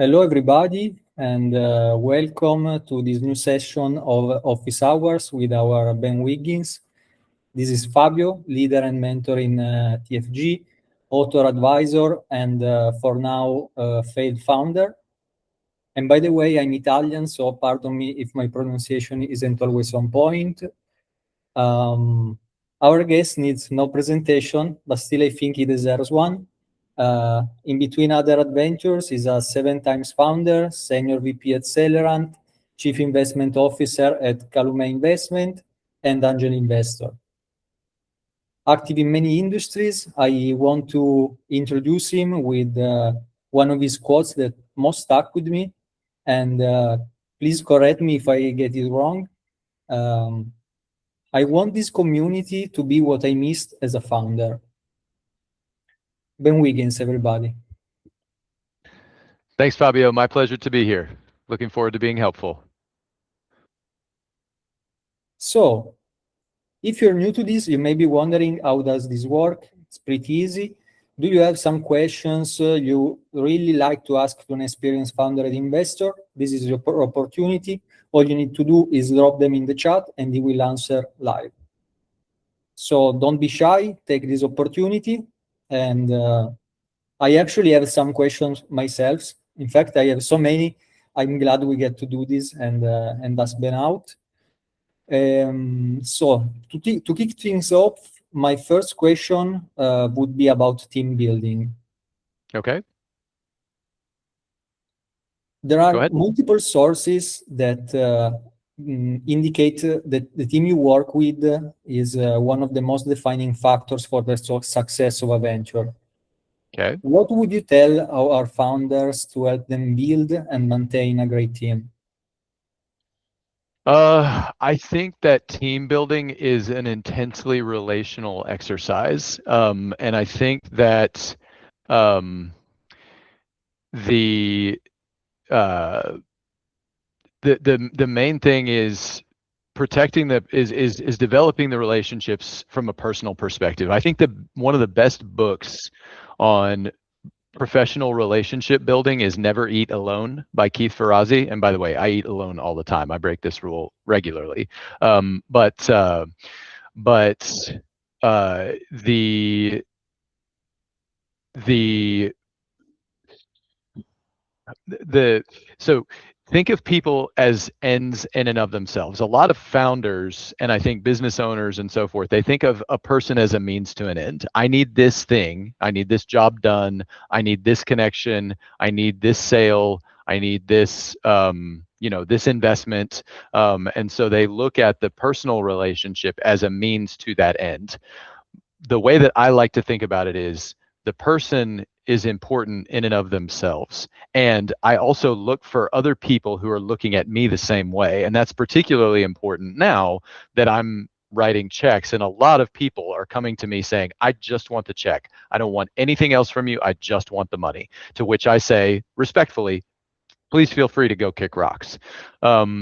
Hello, everybody, and welcome to this new session of Office Hours with our Ben Wiggins. This is Fabio, leader and mentor in TFG, author advisor, and for now, failed founder. And by the way, I'm Italian, so pardon me if my pronunciation isn't always on point. Um, our guest needs no presentation, but still I think he deserves one. In between other adventures, he's a 7 times founder, senior VP at Celerant, chief investment officer at Calumet Investment, and angel investor. Active in many industries, I want to introduce him with one of his quotes that most stuck with me. And please correct me if I get it wrong. Um, I want this community to be what I missed as a founder. Ben Wiggins, everybody. Thanks, Fabio. My pleasure to be here. Looking forward to being helpful. So, if you're new to this, you may be wondering, how does this work? It's pretty easy. Do you have some questions you really like to ask to an experienced founder and investor? This is your opportunity. All you need to do is drop them in the chat and he will answer live. So don't be shy, take this opportunity. And I actually have some questions myself. In fact, I have so many. I'm glad we get to do this and thus Ben out. So to kick things off, my first question would be about team building. Okay. There are multiple sources that indicate that the team you work with is one of the most defining factors for the success of a venture. Okay. What would you tell our founders to help them build and maintain a great team? I think that team building is an intensely relational exercise. And I think that the main thing is is developing the relationships from a personal perspective. I think that one of the best books on professional relationship building is Never Eat Alone by Keith Ferrazzi. And by the way, I eat alone all the time. I break this rule regularly. But so think of people as ends in and of themselves. A lot of founders, and I think business owners and so forth, they think of a person as a means to an end. I need this thing. I need this job done. I need this connection. I need this sale. I need this, this investment. And so they look at the personal relationship as a means to that end. The way that I like to think about it is the person is important in and of themselves. And I also look for other people who are looking at me the same way. And that's particularly important now that I'm writing checks. And a lot of people are coming to me saying, I just want the check. I don't want anything else from you. I just want the money. To which I say, respectfully, please feel free to go kick rocks. I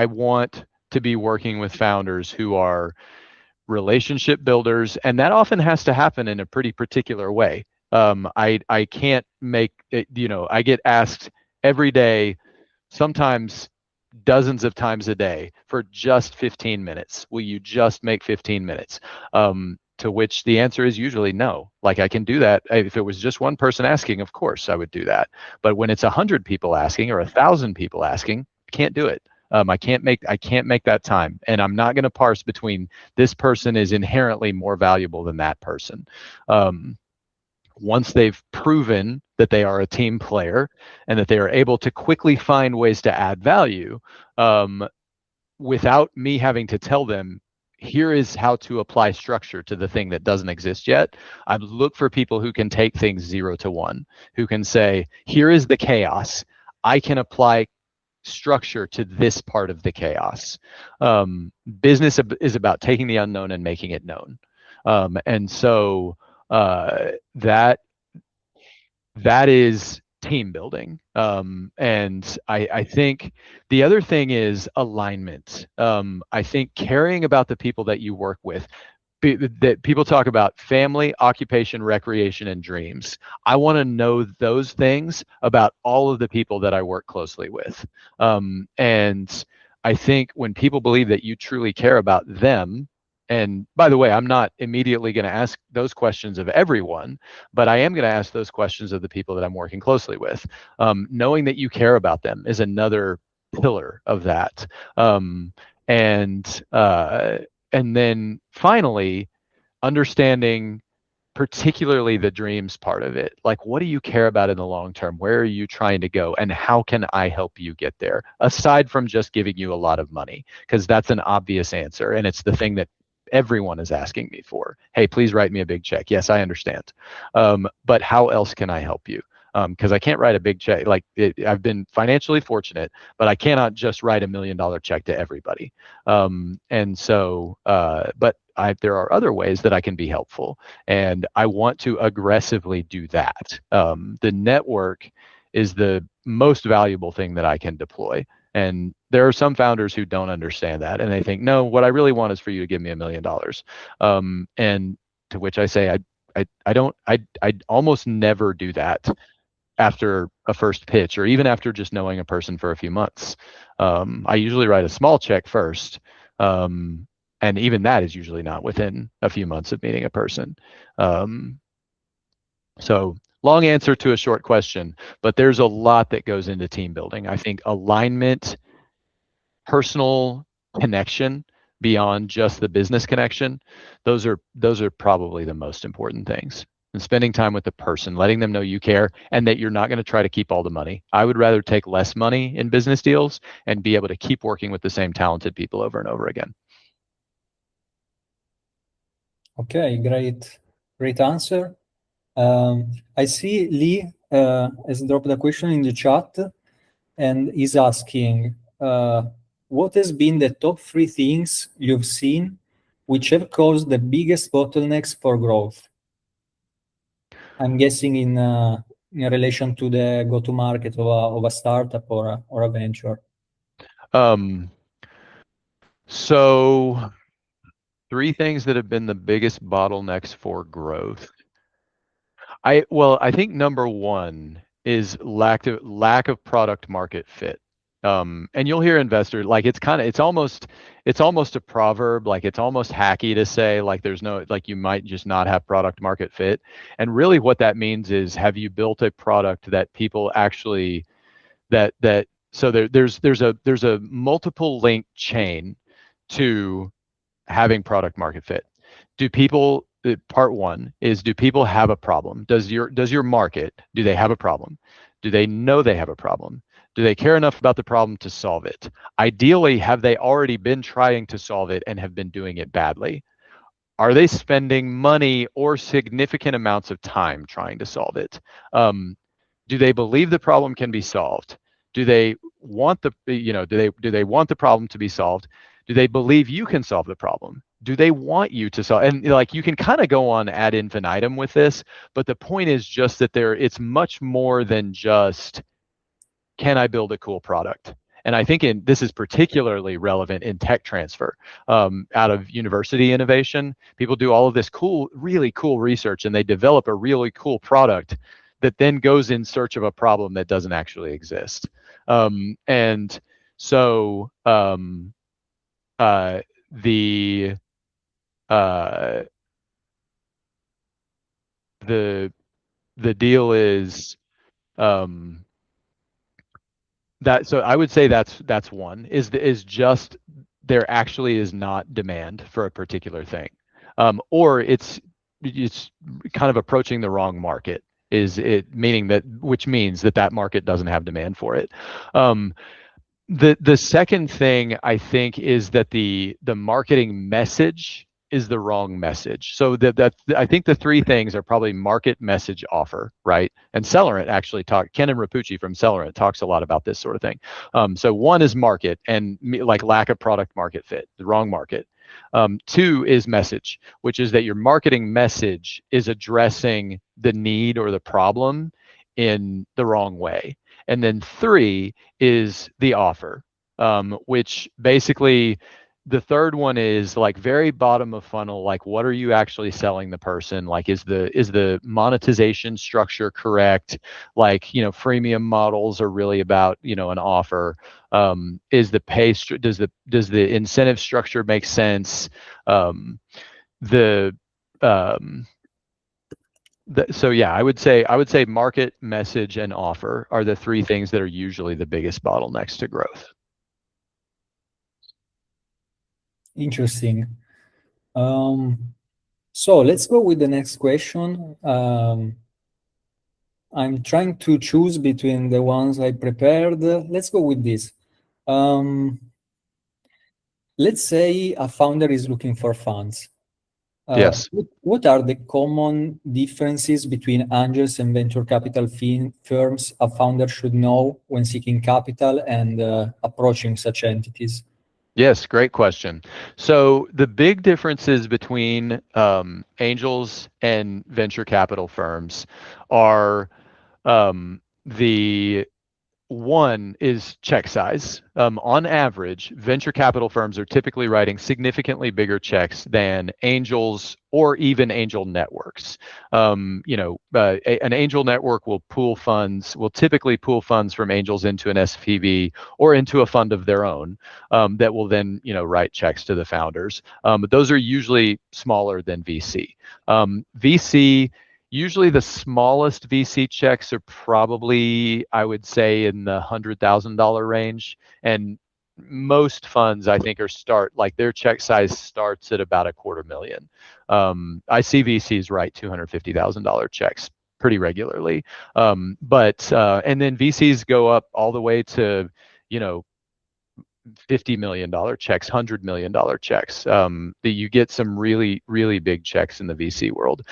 want to be working with founders who are relationship builders, and that often has to happen in a pretty particular way. I can't make it, I get asked every day, sometimes dozens of times a day, for just 15 minutes. Will you just make 15 minutes? To which the answer is usually no. Like, I can do that. If it was just one person asking, of course I would do that. But when it's 100 people asking or 1,000 people asking, I can't do it. I can't make that time, and I'm not going to parse between this person is inherently more valuable than that person. Once they've proven that they are a team player and that they are able to quickly find ways to add value, without me having to tell them, here is how to apply structure to the thing that doesn't exist yet. I look for people who can take things 0 to 1, who can say, here is the chaos. I can apply structure to this part of the chaos. Business is about taking the unknown and making it known. And so that is team building. And I think the other thing is alignment. I think caring about the people that you work with. that people talk about family, occupation, recreation, and dreams. I want to know those things about all of the people that I work closely with. And I think when people believe that you truly care about them, and by the way, I'm not immediately going to ask those questions of everyone, but I am going to ask those questions of the people that I'm working closely with. Knowing that you care about them is another pillar of that. And then finally, understanding particularly the dreams part of it. Like, what do you care about in the long term? Where are you trying to go? And how can I help you get there? Aside from just giving you a lot of money, because that's an obvious answer. And it's the thing that everyone is asking me for. Hey, please write me a big check. Yes, I understand. But how else can I help you? Because I can't write a big check. Like I've been financially fortunate, but I cannot just write $1 million check to everybody. And so, but there are other ways that I can be helpful, and I want to aggressively do that. The network is the most valuable thing that I can deploy. And there are some founders who don't understand that, and they think, no, what I really want is for you to give me $1 million. And to which I say, I almost never do that after a first pitch, or even after just knowing a person for a few months. I usually write a small check first. And even that is usually not within a few months of meeting a person. So long answer to a short question, but there's a lot that goes into team building. I think alignment, personal connection beyond just the business connection, those are probably the most important things. And spending time with the person, letting them know you care and that you're not going to try to keep all the money. I would rather take less money in business deals and be able to keep working with the same talented people over and over again. Okay, great answer. I see Lee has dropped a question in the chat and is asking, what has been the top 3 things you've seen which have caused the biggest bottlenecks for growth? I'm guessing in relation to the go-to-market of a startup or a venture. So 3 things that have been the biggest bottlenecks for growth. I think number 1 is lack of product market fit. And you'll hear investors, like, it's almost a proverb, like it's almost hacky to say, like, there's no, like, you might just not have product market fit. And really what that means is, have you built a product that people actually, so there's a multiple link chain to having product market fit. Part 1 is, do people have a problem? Does your market, do they have a problem? Do they know they have a problem? Do they care enough about the problem to solve it? Ideally, have they already been trying to solve it and have been doing it badly? Are they spending money or significant amounts of time trying to solve it? Do they believe the problem can be solved? Do they want do they want the problem to be solved? Do they believe you can solve the problem? Do they want you to solve? And like, you can kind of go on ad infinitum with this, but the point is just that it's much more than just, can I build a cool product? And I think this is particularly relevant in tech transfer. Out of university innovation, people do all of this really cool research, and they develop a really cool product that then goes in search of a problem that doesn't actually exist. And so the deal is that, so I would say that's one, is just, there actually is not demand for a particular thing, or it's kind of approaching the wrong market, which means that market doesn't have demand for it. The second thing, I think, is that the marketing message is the wrong message. So I think the 3 things are probably market, message, offer, right? And Celerant actually Ken and Rapucci from Celerant talks a lot about this sort of thing. So 1 is market, and like lack of product market fit, the wrong market. 2 is message, which is that your marketing message is addressing the need or the problem in the wrong way. And then 3 is the offer, which basically The third one is like very bottom of funnel, like what are you actually selling the person? Like is the monetization structure correct? Like, you know, freemium models are really about, you know, an offer. Is the pay does the incentive structure make sense? The um, so yeah, I would say market, message, and offer are the three things that are usually the biggest bottlenecks to growth. Interesting. So let's go with the next question. I'm trying to choose between the ones I prepared. Let's go with this. Let's say a founder is looking for funds. Yes. What are the common differences between angels and venture capital firms a founder should know when seeking capital and approaching such entities? Yes, great question. So the big differences between angels and venture capital firms are the one is check size. On average, venture capital firms are typically writing significantly bigger checks than angels or even angel networks. An angel network will typically pool funds from angels into an SPV or into a fund of their own that will then, you know, write checks to the founders. But those are usually smaller than VC. VC Usually the smallest VC checks are probably, I would say, in the $100,000 range. And most funds, I think, like their check size starts at about $250,000. I see VCs write $250,000 checks pretty regularly. And then VCs go up all the way to, you know, $50 million checks, $100 million checks. That you get some really, really big checks in the VC world.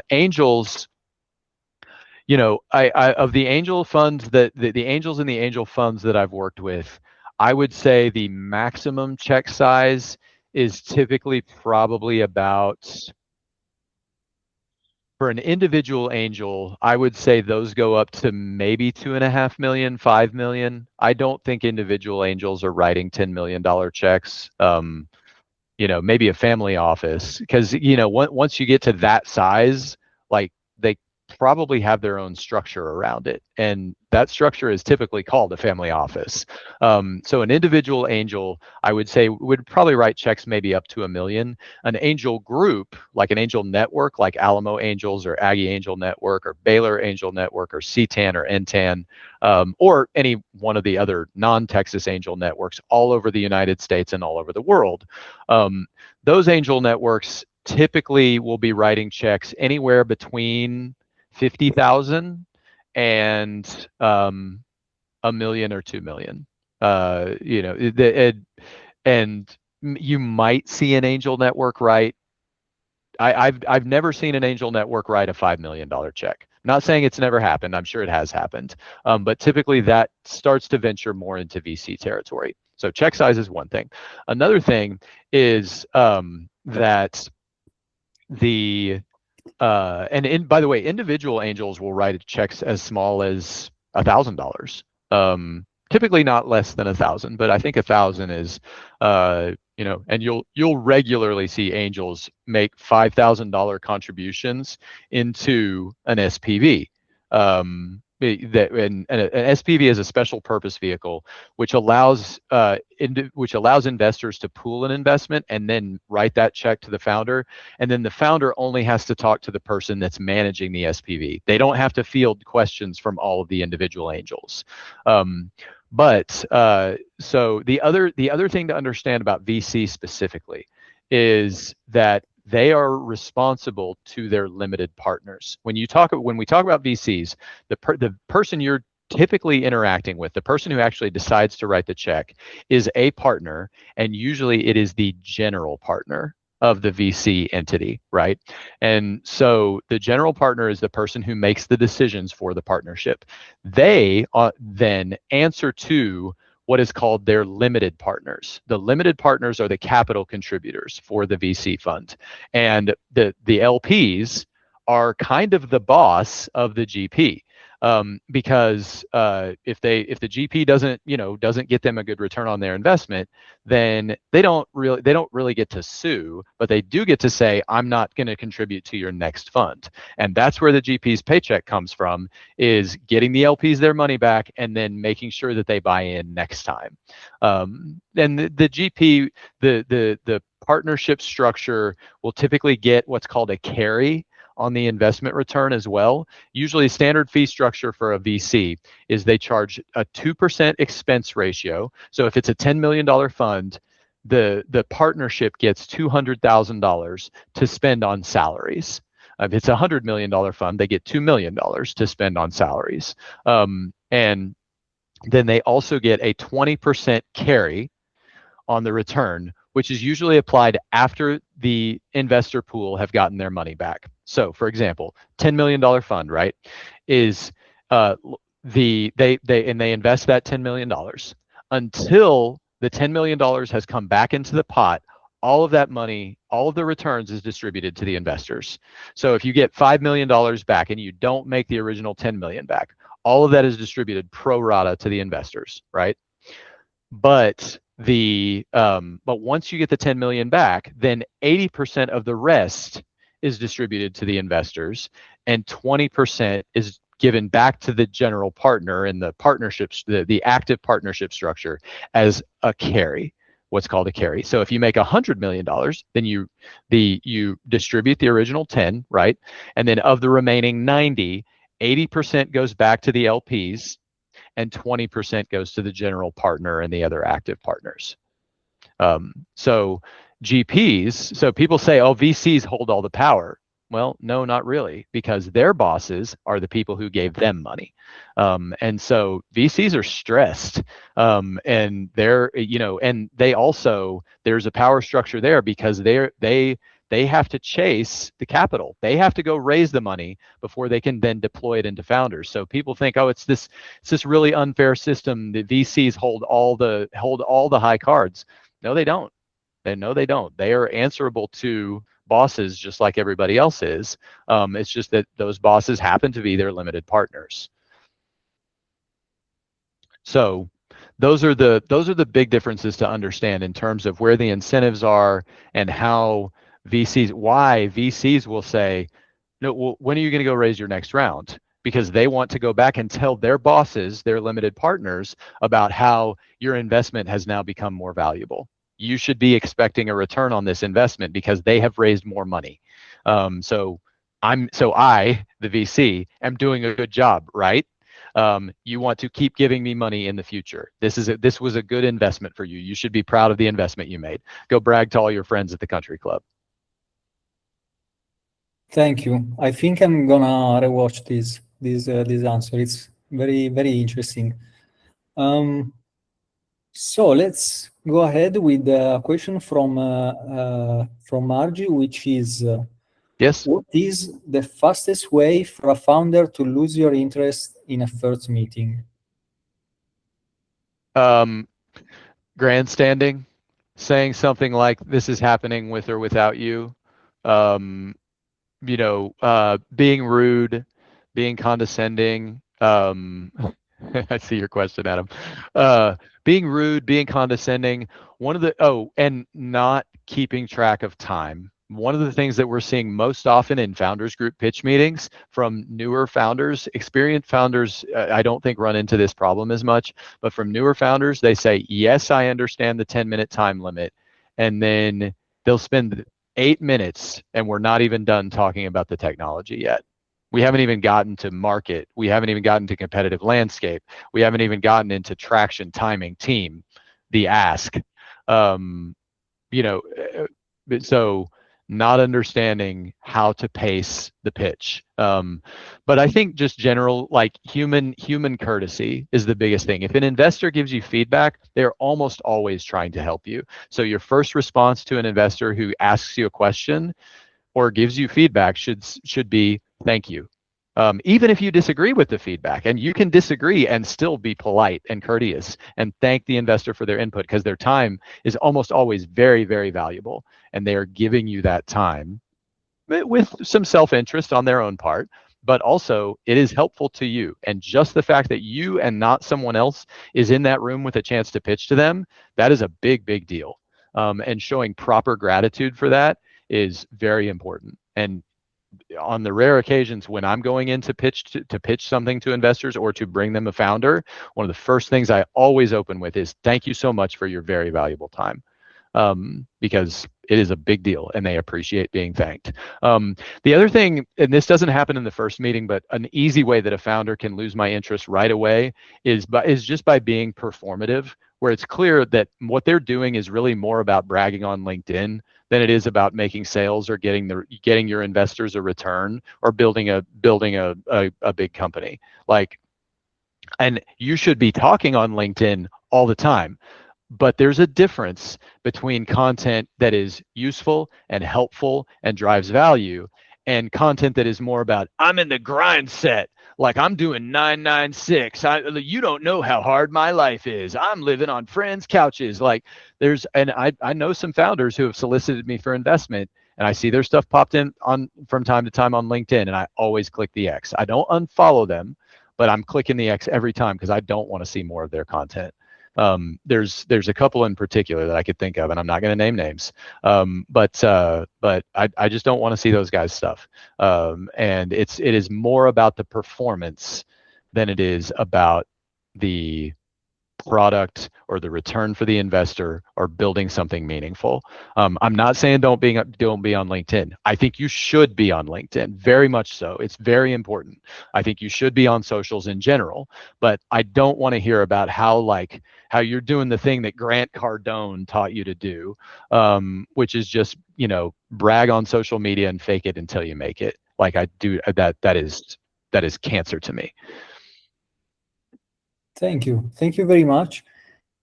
Angels, you know, I of the angel funds that the angels in the angel funds that I've worked with, I would say the maximum check size is typically probably about, for an individual angel, I would say those go up to maybe 2.5 million, 5 million. I don't think individual angels are writing $10 million checks. Maybe a family office, because, you know, once you get to that size, like, they probably have their own structure around it, and that structure is typically called a family office. So an individual angel, I would say, would probably write checks maybe up to $1 million. An angel group, like an angel network, like Alamo Angels or Aggie Angel Network or Baylor Angel Network or CTAN or NTAN, or any one of the other non-Texas angel networks all over the United States and all over the world. Those angel networks typically will be writing checks anywhere between 50,000 and $1 million or 2 million. And you might see an angel network write. I've never seen an angel network write a $5 million check. I'm not saying it's never happened. I'm sure it has happened. But typically that starts to venture more into VC territory. So check size is one thing. Another thing is that by the way, individual angels will write checks as small as $1,000. Typically not less than 1,000, but I think 1,000 is, and you'll regularly see angels make $5,000 contributions into an SPV. An SPV is a special purpose vehicle, which allows investors to pool an investment and then write that check to the founder, and then the founder only has to talk to the person that's managing the SPV. They don't have to field questions from all of the individual angels. So the other thing to understand about VC specifically is that they are responsible to their limited partners. When we talk about VCs, the person you're typically interacting with, the person who actually decides to write the check, is a partner, and usually it is the general partner of the VC entity, right? And so the general partner is the person who makes the decisions for the partnership. They then answer to what is called their limited partners. The limited partners are the capital contributors for the VC fund. And the LPs are kind of the boss of the GP. Because if the GP doesn't get them a good return on their investment, then they don't really get to sue, but they do get to say, I'm not going to contribute to your next fund. And that's where the GP's paycheck comes from, is getting the LPs their money back and then making sure that they buy in next time. And the GP, the partnership structure will typically get what's called a carry on the investment return as well. Usually standard fee structure for a VC is they charge a 2% expense ratio. So if it's a $10 million fund, the partnership gets $200,000 to spend on salaries. If it's a $100 million fund, they get $2 million to spend on salaries. And then they also get a 20% carry on the return, which is usually applied after the investor pool have gotten their money back. So, for example, $10 million fund, right, is they invest that $10 million until the $10 million has come back into the pot. All of that money, all of the returns is distributed to the investors. So if you get $5 million back and you don't make the original 10 million back, all of that is distributed pro rata to the investors, right? But once you get the 10 million back, then 80% of the rest is distributed to the investors, and 20% is given back to the general partner in the partnerships, the active partnership structure, as a carry, what's called a carry. So if you make $100 million, then you distribute the original 10, right? And then of the remaining 90, 80% goes back to the LPs, and 20% goes to the general partner and the other active partners. So GPs, so people say, oh, VCs hold all the power. Well, no, not really, because their bosses are the people who gave them money. And so VCs are stressed. And they're, and they also, there's a power structure there because they have to chase the capital. They have to go raise the money before they can then deploy it into founders. So people think, oh, it's this really unfair system. The VCs hold all the high cards. No, they don't. No, they don't. They are answerable to bosses just like everybody else is. It's just that those bosses happen to be their limited partners. So those are the big differences to understand in terms of where the incentives are and why VCs will say, no, well, when are you going to go raise your next round? Because they want to go back and tell their bosses, their limited partners, about how your investment has now become more valuable. You should be expecting a return on this investment because they have raised more money. So I, the VC, am doing a good job, right? You want to keep giving me money in the future. This was a good investment for you. You should be proud of the investment you made. Go brag to all your friends at the country club. Thank you. I think I'm gonna rewatch this answer. It's very, very interesting. So let's go ahead with a question from Margie, which is, yes. What is the fastest way for a founder to lose your interest in a first meeting? Grandstanding, saying something like, "This is happening with or without you." Being rude, being condescending. I see your question, Adam. Being rude, being condescending. And not keeping track of time. One of the things that we're seeing most often in founders group pitch meetings from newer founders, experienced founders, I don't think run into this problem as much, but from newer founders, they say, yes, I understand the 10-minute time limit. And then they'll spend 8 minutes and we're not even done talking about the technology yet. We haven't even gotten to market. We haven't even gotten to competitive landscape. We haven't even gotten into traction, timing, team, the ask. So not understanding how to pace the pitch. But I think just general, like human courtesy is the biggest thing. If an investor gives you feedback, they're almost always trying to help you. So your first response to an investor who asks you a question or gives you feedback should be thank you. Even if you disagree with the feedback, and you can disagree and still be polite and courteous and thank the investor for their input, because their time is almost always very, very valuable, and they are giving you that time with some self-interest on their own part, but also it is helpful to you. And just the fact that you and not someone else is in that room with a chance to pitch to them, that is a big, big deal. And showing proper gratitude for that is very important. And on the rare occasions when I'm going in to pitch something to investors or to bring them a founder, one of the first things I always open with is thank you so much for your very valuable time. Because it is a big deal and they appreciate being thanked. The other thing, and this doesn't happen in the first meeting, but an easy way that a founder can lose my interest right away is just by being performative, where it's clear that what they're doing is really more about bragging on LinkedIn than it is about making sales or getting your investors a return or building a big company. And you should be talking on LinkedIn all the time. But there's a difference between content that is useful and helpful and drives value and content that is more about, I'm in the grind set. Like I'm doing 996. You don't know how hard my life is. I'm living on friends' couches. I know some founders who have solicited me for investment, and I see their stuff popped in on from time to time on LinkedIn, and I always click the X. I don't unfollow them, but I'm clicking the X every time because I don't want to see more of their content. There's a couple in particular that I could think of, and I'm not going to name names. But I just don't want to see those guys' stuff. And it is more about the performance than it is about the product or the return for the investor or building something meaningful. I'm not saying don't be on LinkedIn. I think you should be on LinkedIn, very much so. It's very important. I think you should be on socials in general, but I don't want to hear about how you're doing the thing that Grant Cardone taught you to do, which is just, brag on social media and fake it until you make it. Like I do that is cancer to me. Thank you. Thank you very much.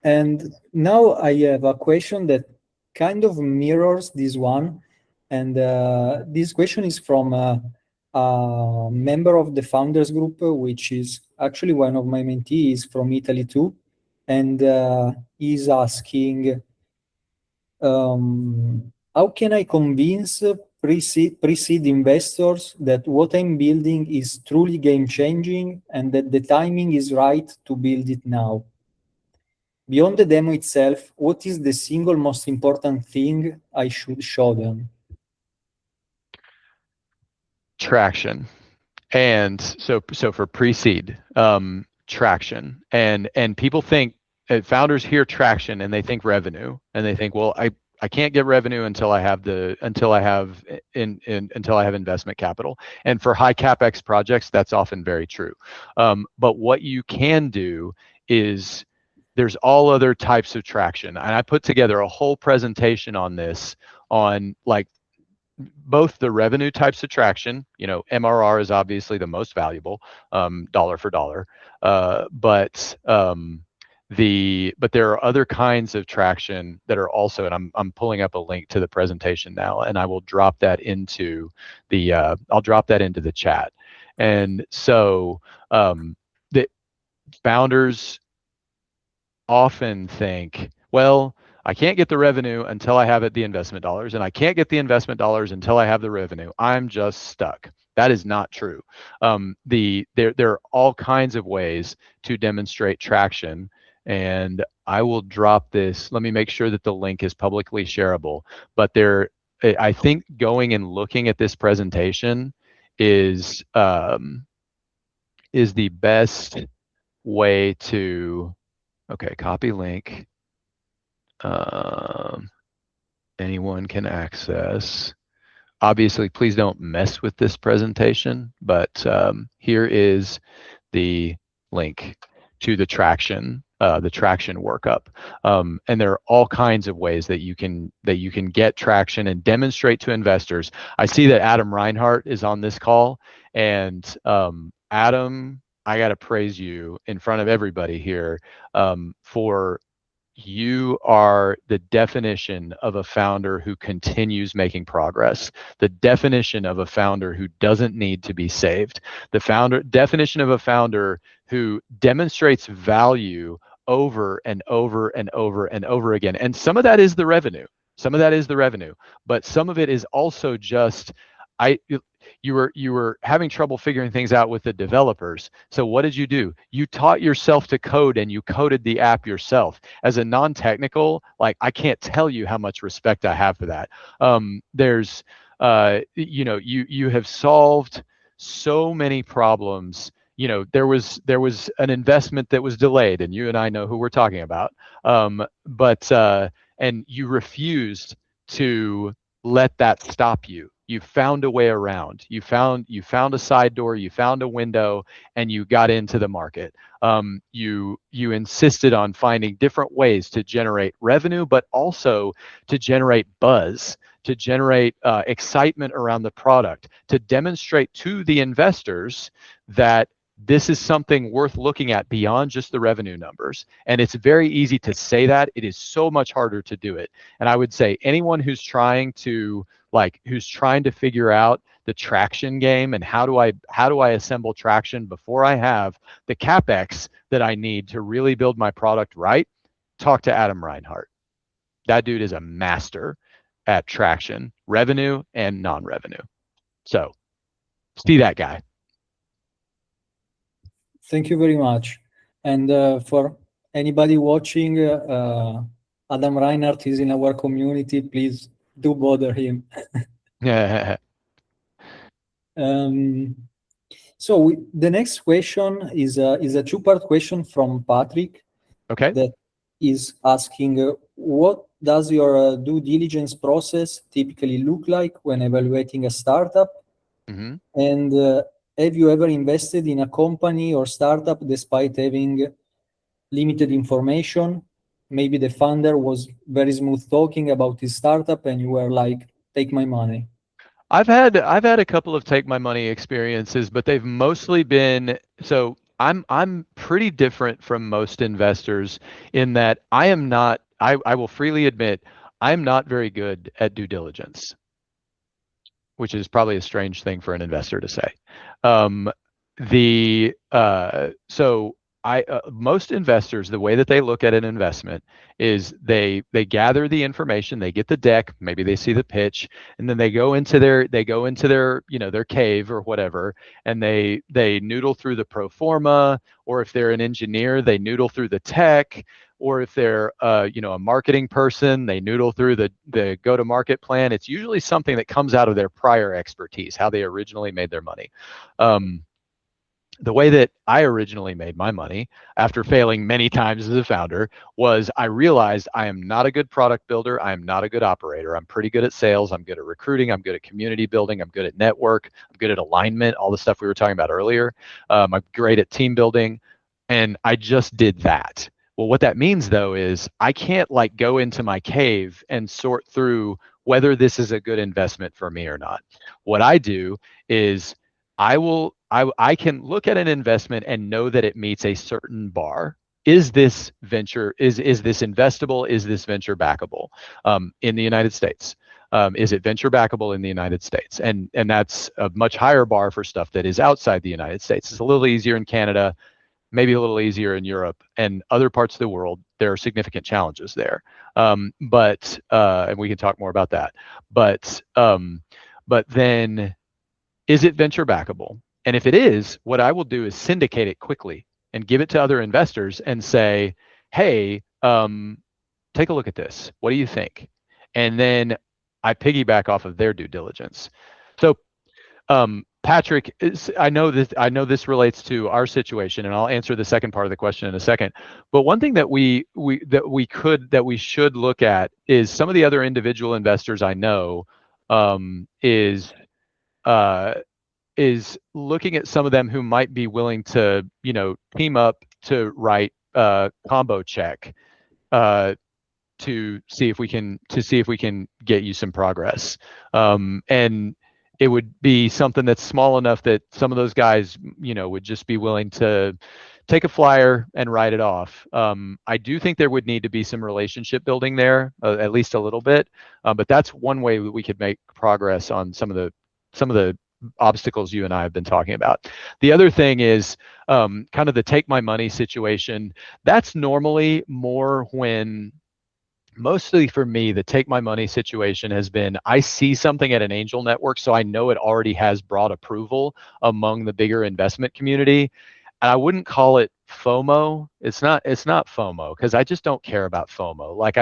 And now I have a question that kind of mirrors this one. And this question is from a member of the founders group, which is actually one of my mentees from Italy too. And he's asking, how can I convince pre-seed investors that what I'm building is truly game-changing and that the timing is right to build it now? Beyond the demo itself, what is the single most important thing I should show them? Traction. And so for pre-seed, traction. And people think, founders hear traction and they think revenue, and they think, well, I can't get revenue until I have investment capital. And for high capex projects, that's often very true. But what you can do is there's all other types of traction. And I put together a whole presentation on this, on both the revenue types of traction. MRR is obviously the most valuable, dollar for dollar. But there are other kinds of traction that are also, and I'm pulling up a link to the presentation now, and I will drop that into the chat. And so the founders often think, well, I can't get the revenue until I have the investment dollars, and I can't get the investment dollars until I have the revenue. I'm just stuck. That is not true. There are all kinds of ways to demonstrate traction, and I will drop this. Let me make sure that the link is publicly shareable. But I think going and looking at this presentation is the best way to. Okay, copy link. Anyone can access. Obviously, please don't mess with this presentation, but here is the link to the traction workup. And there are all kinds of ways that you can get traction and demonstrate to investors. I see that Adam Reinhart is on this call, and Adam, I got to praise you in front of everybody here for you are the definition of a founder who continues making progress, the definition of a founder who doesn't need to be saved, the definition of a founder who demonstrates value over and over and over and over again. And some of that is the revenue. But some of it is also just, you were having trouble figuring things out with the developers. So what did you do? You taught yourself to code, and you coded the app yourself. As a non-technical, like, I can't tell you how much respect I have for that. There's you have solved so many problems. There was an investment that was delayed, and you and I know who we're talking about. But and you refused to let that stop you. You found a way around. You found a side door. You found a window, and you got into the market. You insisted on finding different ways to generate revenue, but also to generate buzz, to generate excitement around the product, to demonstrate to the investors that this is something worth looking at beyond just the revenue numbers. And it's very easy to say that. It is so much harder to do it. And I would say anyone who's trying to figure out the traction game, and how do I assemble traction before I have the CapEx that I need to really build my product right, talk to Adam Reinhart. That dude is a master at traction, revenue and non-revenue. So see that guy. Thank you very much. And for anybody watching, Adam Reinhardt is in our community. Please do bother him. So the next question is a two-part question from Patrick. Okay. That is asking, what does your due diligence process typically look like when evaluating a startup? Mm-hmm. And have you ever invested in a company or startup despite having limited information? Maybe the founder was very smooth talking about his startup and you were like, take my money. I've had a couple of take my money experiences, but they've mostly been, so I'm pretty different from most investors in that I will freely admit I'm not very good at due diligence, which is probably a strange thing for an investor to say. So most investors, the way that they look at an investment is they gather the information, they get the deck, maybe they see the pitch, and then they go into their their cave or whatever, and they noodle through the pro forma, or if they're an engineer, they noodle through the tech, or if they're a marketing person, they noodle through the go-to-market plan. It's usually something that comes out of their prior expertise, how they originally made their money. The way that I originally made my money after failing many times as a founder was I realized I am not a good product builder. I am not a good operator. I'm pretty good at sales. I'm good at recruiting. I'm good at community building. I'm good at network. I'm good at alignment, all the stuff we were talking about earlier. I'm great at team building. And I just did that. Well, what that means though is I can't go into my cave and sort through whether this is a good investment for me or not. What I do is I can look at an investment and know that it meets a certain bar. Is this venture, is this investable? Is this venture backable in the United States? Is it venture backable in the United States? And that's a much higher bar for stuff that is outside the United States. It's a little easier in Canada, maybe a little easier in Europe, and other parts of the world. There are significant challenges there. And we can talk more about that. But then, is it venture backable? And if it is, what I will do is syndicate it quickly and give it to other investors and say, hey, take a look at this. What do you think? And then I piggyback off of their due diligence. So Patrick, I know this relates to our situation, and I'll answer the second part of the question in a second. But one thing that we should look at is some of the other individual investors I know is looking at some of them who might be willing to team up to write a combo check to see if we can get you some progress. And it would be something that's small enough that some of those guys would just be willing to take a flyer and write it off. I do think there would need to be some relationship building there, at least a little bit. But that's one way that we could make progress on some of the obstacles you and I have been talking about. The other thing is kind of the take my money situation. That's normally more when mostly for me, the take my money situation has been I see something at an angel network, so I know it already has broad approval among the bigger investment community. And I wouldn't call it FOMO. It's not FOMO because I just don't care about FOMO. Like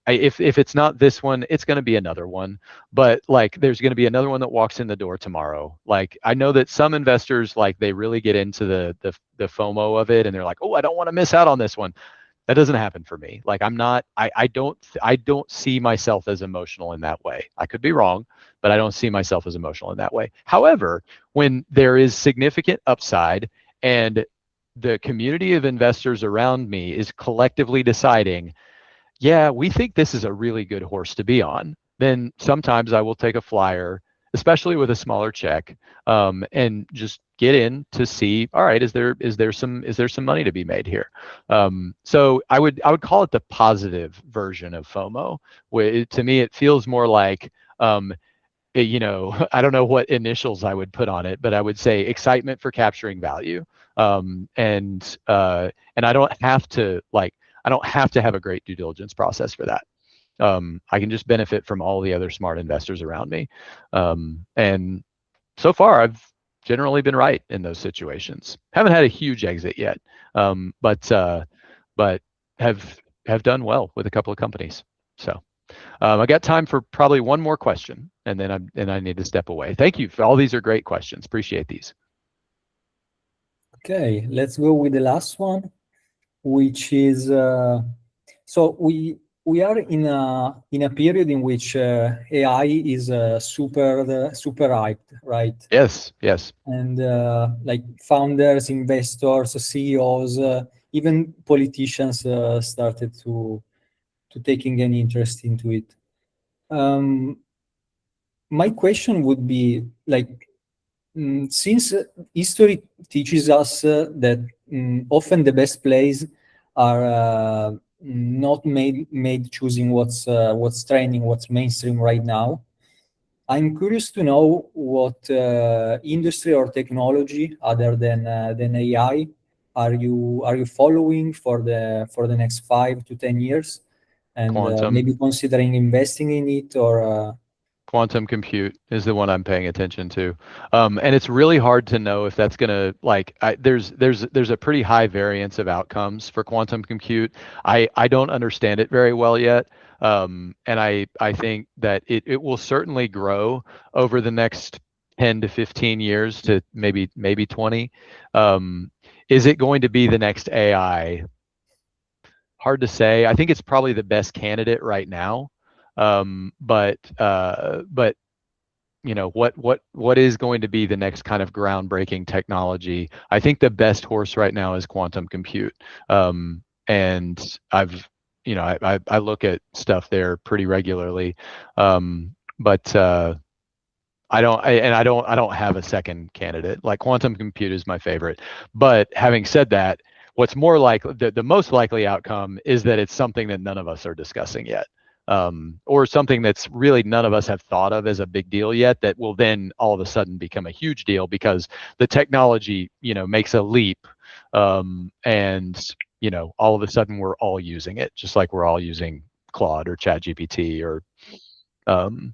if it's not this one, it's going to be another one. But like, there's going to be another one that walks in the door tomorrow. Like, I know that some investors, like, they really get into the FOMO of it, and they're like, oh, I don't want to miss out on this one. That doesn't happen for me. Like, I'm not. I don't see myself as emotional in that way. I could be wrong, but I don't see myself as emotional in that way. However, when there is significant upside and the community of investors around me is collectively deciding, yeah, we think this is a really good horse to be on, then sometimes I will take a flyer, especially with a smaller check, and just get in to see. All right, is there some money to be made here? So I would call it the positive version of FOMO. Where to me it feels more like. I don't know what initials I would put on it, but I would say excitement for capturing value. And I don't have to have a great due diligence process for that. I can just benefit from all the other smart investors around me. And so far, I've generally been right in those situations. Haven't had a huge exit yet, but have done well with a couple of companies. So. I got time for probably one more question, and then I need to step away. Thank you. All these are great questions. Appreciate these. Okay, let's go with the last one, which is so we are in a period in which AI is super hyped, right? Yes, yes. And like founders, investors, CEOs, even politicians started to taking an interest into it. Um, my question would be like, since history teaches us that often the best plays are not made choosing what's trending, what's mainstream right now. I'm curious to know what industry or technology other than AI are you following for the next 5 to 10 years, and Quantum. maybe considering investing in it or Quantum compute is the one I'm paying attention to, and it's really hard to know if that's gonna there's a pretty high variance of outcomes for quantum compute. I don't understand it very well yet, and I think that it will certainly grow over the next 10 to 15 years to maybe 20. Is it going to be the next AI? Hard to say. I think it's probably the best candidate right now. But what is going to be the next kind of groundbreaking technology? I think the best horse right now is quantum compute. And I look at stuff there pretty regularly. But I don't have a second candidate. Like, quantum compute is my favorite. But having said that, what's more like the most likely outcome is that it's something that none of us are discussing yet. Or something that's really none of us have thought of as a big deal yet, that will then all of a sudden become a huge deal because the technology, makes a leap, and all of a sudden we're all using it, just like we're all using Claude or ChatGPT or um,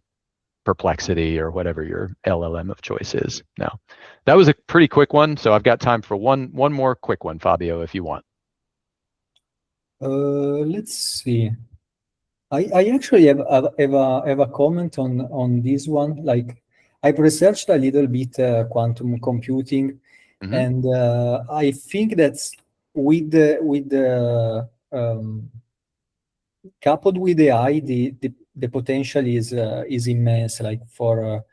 Perplexity or whatever your LLM of choice is. Now, that was a pretty quick one, so I've got time for one more quick one, Fabio, if you want. let's see. I actually have a comment on this one. Like, I've researched a little bit quantum computing, Mm-hmm. and I think that's with the coupled with AI, the potential is immense. Like for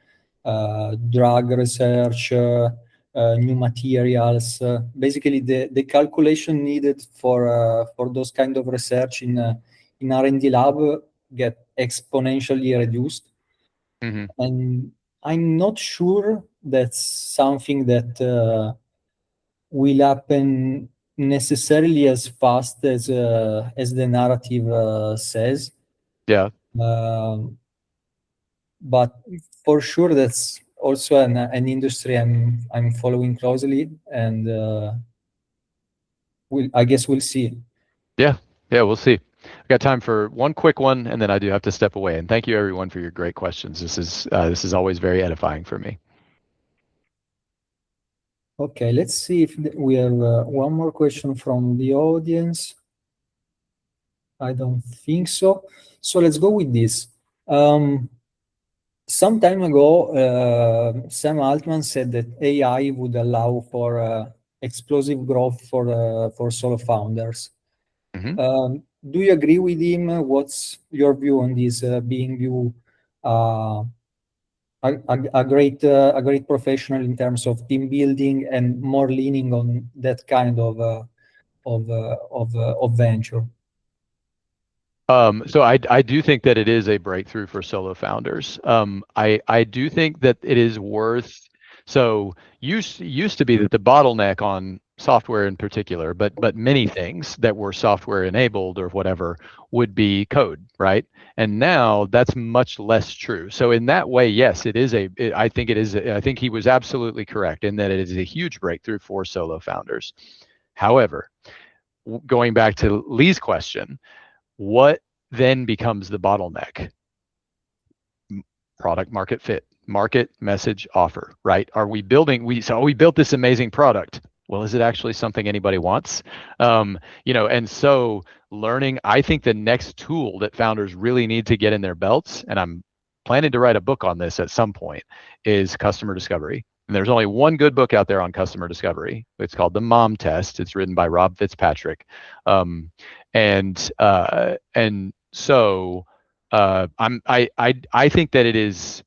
drug research, new materials. Basically, the calculation needed for those kind of research in R&D lab get exponentially reduced. Mm-hmm. And I'm not sure that's something that will happen necessarily as fast as the narrative says. Yeah. Um, but for sure, that's also an industry I'm following closely, and I guess we'll see. Yeah. Yeah. We'll see. I've got time for one quick one, and then I do have to step away. And thank you, everyone, for your great questions. This is always very edifying for me. Okay, let's see if we have one more question from the audience. I don't think so. So let's go with this. Some time ago, Sam Altman said that AI would allow for explosive growth for solo founders. Do you agree with him? What's your view on this? Being you a great professional in terms of team building and more leaning on that kind of venture. So I do think that it is a breakthrough for solo founders. I do think that it is worth. So used to be that the bottleneck on software in particular, but many things that were software enabled or whatever would be code, right? And now that's much less true. So in that way, yes, it is I think it is. I think he was absolutely correct in that it is a huge breakthrough for solo founders. However, going back to Lee's question, what then becomes the bottleneck? Product market fit, market, message, offer, right? Are we building, we built this amazing product. Well, is it actually something anybody wants? And so learning, I think the next tool that founders really need to get in their belts, and I'm planning to write a book on this at some point, is customer discovery. And there's only one good book out there on customer discovery. It's called The Mom Test. It's written by Rob Fitzpatrick. And so I think that it is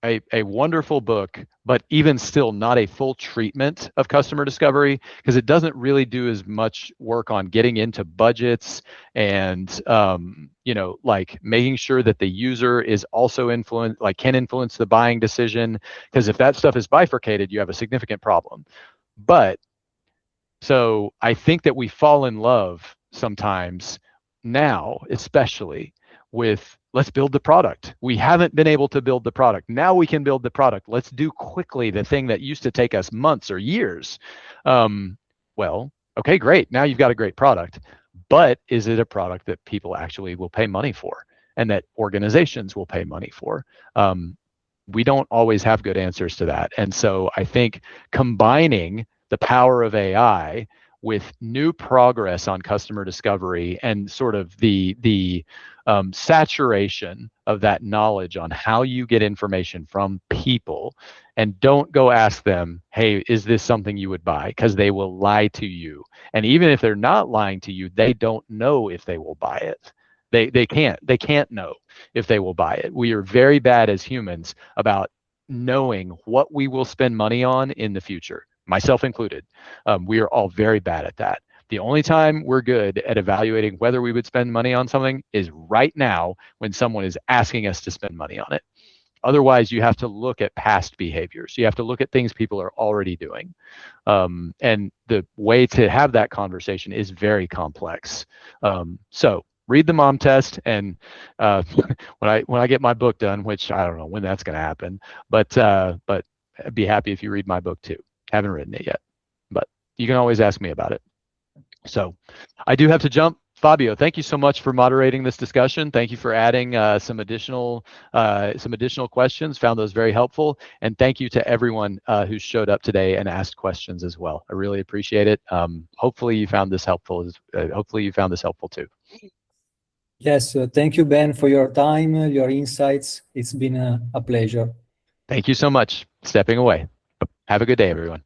a wonderful book, but even still not a full treatment of customer discovery, because it doesn't really do as much work on getting into budgets and like making sure that the user is also can influence the buying decision. Because if that stuff is bifurcated, you have a significant problem. But so I think that we fall in love sometimes now, especially with let's build the product. We haven't been able to build the product. Now we can build the product. Let's do quickly the thing that used to take us months or years. Well, okay, great. Now you've got a great product, but is it a product that people actually will pay money for and that organizations will pay money for? We don't always have good answers to that. And so I think combining the power of AI with new progress on customer discovery and sort of the saturation of that knowledge on how you get information from people, and don't go ask them, hey, is this something you would buy? Because they will lie to you. And even if they're not lying to you, they don't know if they will buy it. They can't know if they will buy it. We are very bad as humans about knowing what we will spend money on in the future, myself included. We are all very bad at that. The only time we're good at evaluating whether we would spend money on something is right now when someone is asking us to spend money on it. Otherwise, you have to look at past behaviors. You have to look at things people are already doing. And the way to have that conversation is very complex. So read the Mom Test, and when I get my book done, which I don't know when that's going to happen, but I'd be happy if you read my book too. Haven't written it yet, but you can always ask me about it. So I do have to jump. Fabio, thank you so much for moderating this discussion. Thank you for adding some additional questions. Found those very helpful. And thank you to everyone who showed up today and asked questions as well. I really appreciate it. Hopefully you found this helpful. Hopefully you found this helpful too. Yes, thank you, Ben, for your time, your insights. It's been a pleasure. Thank you so much. Stepping away. Have a good day, everyone.